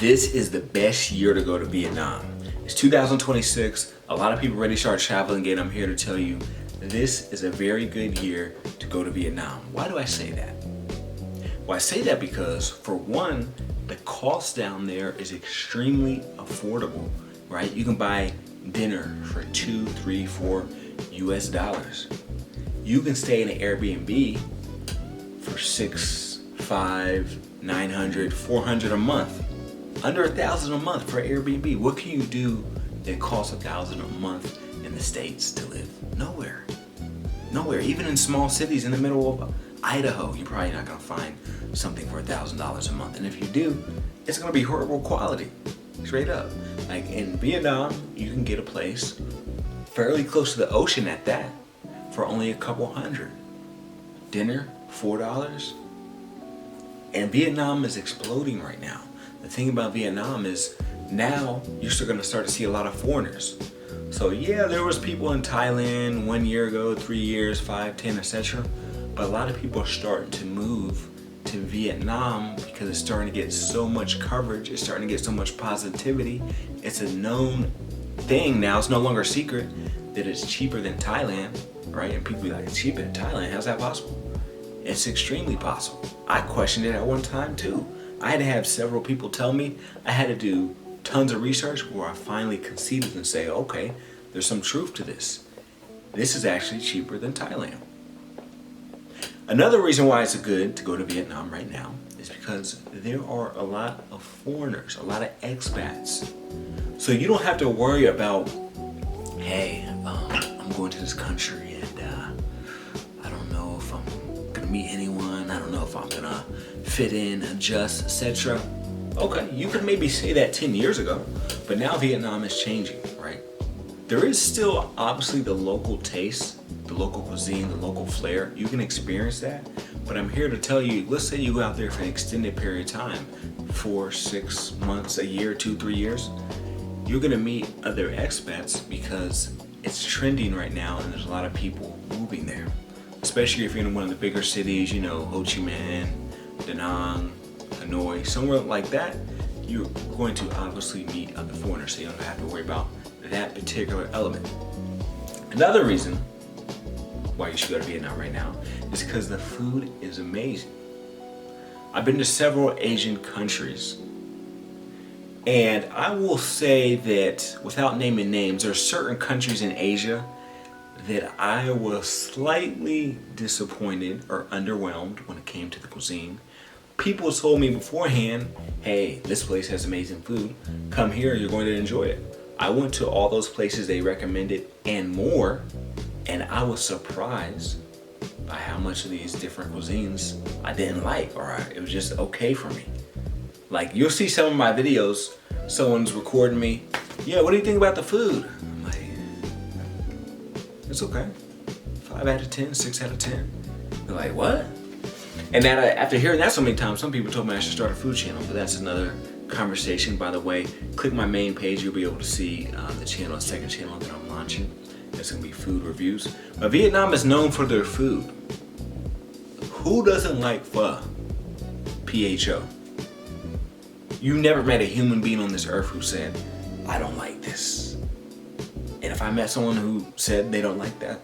This is the best year to go to Vietnam. It's 2026. A lot of people ready to start traveling again. I'm here to tell you this is a very good year to go to Vietnam. Why do I say that? Well, I say that because, for one, the cost down there is extremely affordable, right? You can buy dinner for $2, $3, $4 US. You can stay in an Airbnb for $600, $500, $900, $400 a month. Under $1,000 a month for Airbnb. What can you do that costs $1,000 a month in the States to live? Nowhere. Nowhere. Even in small cities in the middle of Idaho, you're probably not gonna find something for $1,000 a month. And if you do, it's gonna be horrible quality, straight up. Like in Vietnam, you can get a place fairly close to the ocean at that for only a couple hundred. Dinner, $4. And Vietnam is exploding right now. The thing about Vietnam is now you're still gonna start to see a lot of foreigners. So yeah, there was people in Thailand 1 year ago, 3 years, 5, 10, etc. But a lot of people are starting to move to Vietnam because it's starting to get so much coverage. It's starting to get so much positivity. It's a known thing now. It's no longer a secret that it's cheaper than Thailand, right? And people be like, it's cheaper than Thailand. How's that possible? It's extremely possible. I questioned it at one time too. I had to have several people tell me. I had to do tons of research where I finally conceded and say, okay, there's some truth to this. This is actually cheaper than Thailand. Another reason why it's good to go to Vietnam right now is because there are a lot of foreigners, a lot of expats. So you don't have to worry about, hey, I'm going to this country and I don't know if I'm gonna meet anyone. I don't know if I'm gonna fit in, adjust, etc. Okay, you could maybe say that 10 years ago, but now Vietnam is changing, right? There is still obviously the local taste, the local cuisine, the local flair. You can experience that, but I'm here to tell you, let's say you go out there for an extended period of time, 4, 6 months, a year, 2, 3 years, you're gonna meet other expats because it's trending right now and there's a lot of people moving there. Especially if you're in one of the bigger cities, you know, Ho Chi Minh, Da Nang, Hanoi, somewhere like that, you're going to obviously meet other foreigners, so you don't have to worry about that particular element. Another reason why you should go to Vietnam right now is because the food is amazing. I've been to several Asian countries, and I will say that, without naming names, there are certain countries in Asia that I was slightly disappointed or underwhelmed when it came to the cuisine. People told me beforehand, hey, this place has amazing food. Come here, you're going to enjoy it. I went to all those places they recommended and more, and I was surprised by how much of these different cuisines I didn't like, or it was just okay for me. Like, you'll see some of my videos, someone's recording me, yeah, what do you think about the food? I'm like, it's okay. 5 out of 10, 6 out of 10. They're like, what? And that after hearing that so many times, some people told me I should start a food channel, but that's another conversation. By the way, click my main page, you'll be able to see the channel, the second channel that I'm launching. It's gonna be food reviews. But Vietnam is known for their food. Who doesn't like pho? PHO. You never met a human being on this earth who said, I don't like this. And if I met someone who said they don't like that,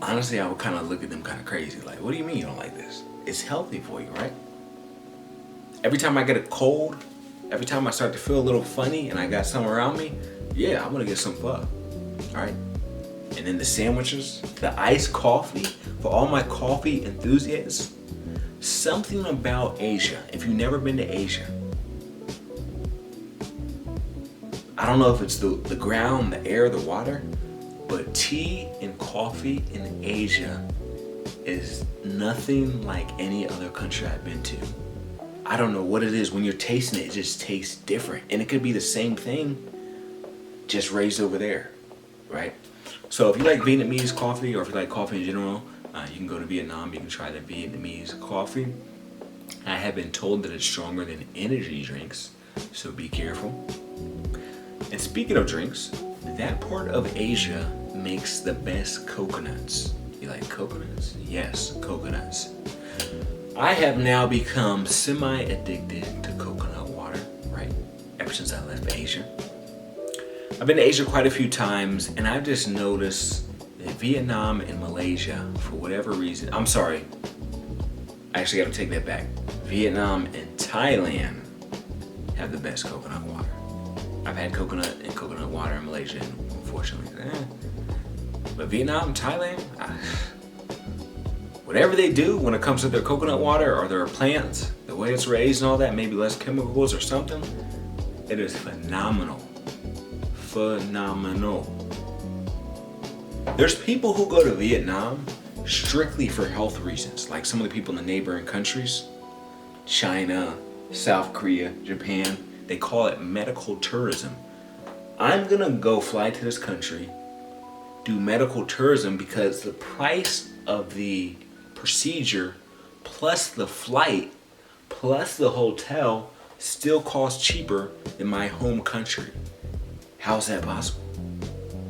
honestly, I would kind of look at them kind of crazy. Like, what do you mean you don't like this? It's healthy for you, right? Every time I get a cold, every time I start to feel a little funny and I got something around me, yeah, I'm gonna get some pho, all right? And then the sandwiches, the iced coffee, for all my coffee enthusiasts, something about Asia, if you've never been to Asia, I don't know if it's the ground, the air, the water, but tea and coffee in Asia is nothing like any other country I've been to. I don't know what it is. When you're tasting it, it just tastes different. And it could be the same thing, just raised over there, right? So if you like Vietnamese coffee, or if you like coffee in general, you can go to Vietnam, you can try the Vietnamese coffee. I have been told that it's stronger than energy drinks, so be careful. And speaking of drinks, that part of Asia makes the best coconuts. You like coconuts? Yes, coconuts. I have now become semi-addicted to coconut water, right? ever since I left Asia. I've been to Asia quite a few times, and I've just noticed that Vietnam and Malaysia, for whatever reason, I'm sorry, I actually got to take that back. Vietnam and Thailand have the best coconut water. I've had coconut and coconut water in Malaysia, and unfortunately, but Vietnam, Thailand, whatever they do when it comes to their coconut water or their plants, the way it's raised and all that, maybe less chemicals or something, it is phenomenal. Phenomenal. There's people who go to Vietnam strictly for health reasons, like some of the people in the neighboring countries, China, South Korea, Japan. They call it medical tourism. I'm gonna go fly to this country, do medical tourism, because the price of the procedure plus the flight plus the hotel still costs cheaper than my home country. How is that possible?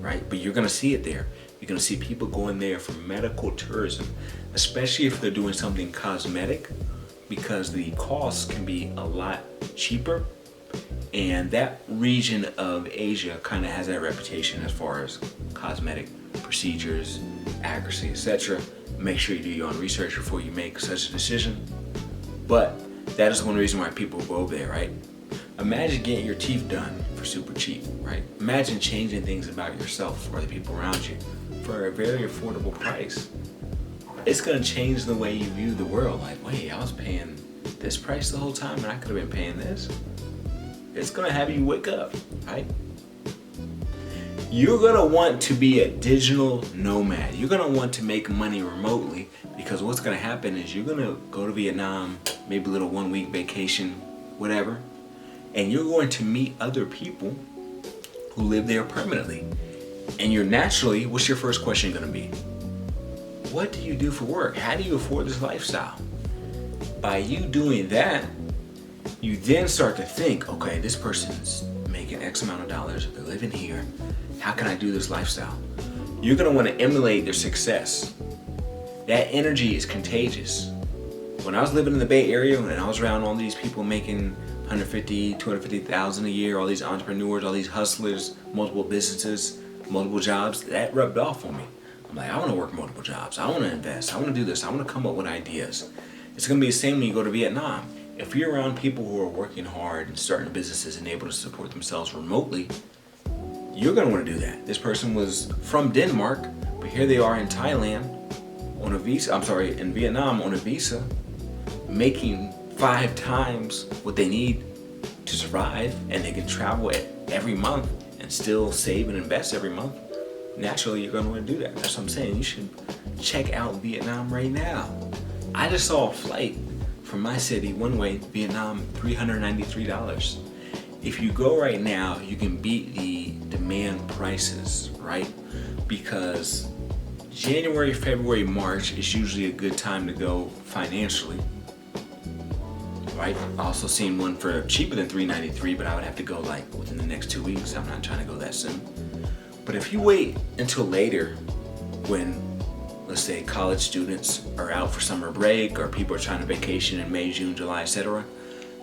Right? But you're gonna see it there. You're gonna see people going there for medical tourism, especially if they're doing something cosmetic, because the costs can be a lot cheaper. And that region of Asia kind of has that reputation as far as cosmetic procedures, accuracy, etc. Make sure you do your own research before you make such a decision. But that is one reason why people go over there, right? Imagine getting your teeth done for super cheap, right? Imagine changing things about yourself or the people around you for a very affordable price. It's gonna change the way you view the world. Like, wait, I was paying this price the whole time and I could have been paying this. It's gonna have you wake up, right? You're gonna want to be a digital nomad. You're gonna want to make money remotely, because what's gonna happen is you're gonna go to Vietnam, maybe a little 1 week vacation, whatever, and you're going to meet other people who live there permanently. And you're naturally, what's your first question gonna be? What do you do for work? How do you afford this lifestyle? By you doing that, you then start to think, okay, this person's making X amount of dollars, they're living here, how can I do this lifestyle? You're gonna wanna emulate their success. That energy is contagious. When I was living in the Bay Area and I was around all these people making 150, 250,000 a year, all these entrepreneurs, all these hustlers, multiple businesses, multiple jobs, that rubbed off on me. I'm like, I wanna work multiple jobs, I wanna invest, I wanna do this, I wanna come up with ideas. It's gonna be the same when you go to Vietnam. If you're around people who are working hard and starting businesses and able to support themselves remotely, you're gonna wanna do that. This person was from Denmark, but here they are in Thailand on a visa, in Vietnam on a visa, making 5 times what they need to survive, and they can travel every month and still save and invest every month. Naturally, you're gonna wanna do that. That's what I'm saying. You should check out Vietnam right now. I just saw a flight from my city one way, Vietnam, $393. If you go right now, you can beat the demand prices, right? Because January, February, March is usually a good time to go financially, right? I also seen one for cheaper than $393, but I would have to go like within the next 2 weeks. I'm not trying to go that soon. But if you wait until later, when, let's say, college students are out for summer break, or people are trying to vacation in May, June, July, etc.,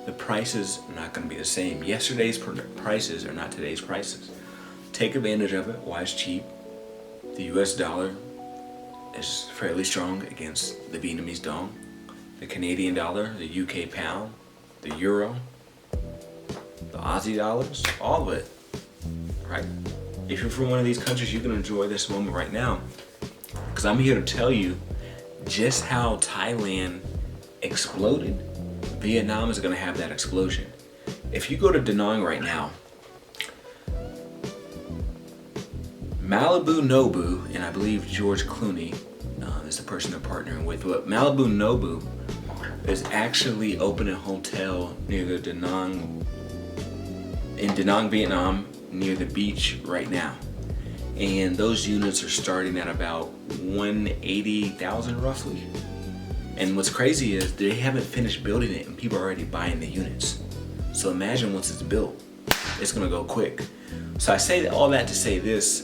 the prices are not going to be the same. Yesterday's prices are not today's prices. Take advantage of it while it's cheap. The US dollar is fairly strong against the Vietnamese dong, the Canadian dollar, the UK pound, the euro, the Aussie dollars, all of it, right? If you're from one of these countries, you can enjoy this moment right now, because I'm here to tell you just how Thailand exploded. Vietnam is going to have that explosion. If you go to Da Nang right now, Malibu Nobu, and I believe George Clooney is the person they're partnering with, but Malibu Nobu is actually opening a hotel near the Da Nang, in Da Nang, Vietnam, near the beach right now. And those units are starting at about 180,000 roughly. And what's crazy is they haven't finished building it and people are already buying the units. So imagine once it's built, it's gonna go quick. So I say all that to say this: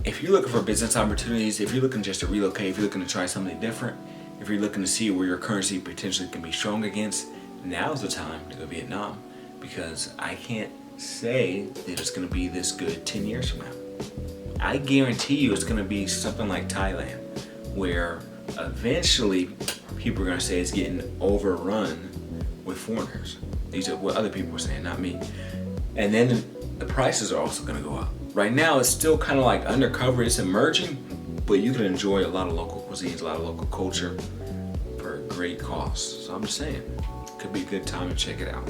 if you're looking for business opportunities, if you're looking just to relocate, if you're looking to try something different, if you're looking to see where your currency potentially can be strong against, now's the time to go to Vietnam, because I can't say that it's going to be this good 10 years from now. I guarantee you it's going to be something like Thailand, where eventually people are going to say it's getting overrun with foreigners. These are what other people are saying, not me. And then the prices are also going to go up. Right now it's still kind of like undercover, it's emerging, but you can enjoy a lot of local cuisines, a lot of local culture for a great cost. So I'm just saying, could be a good time to check it out.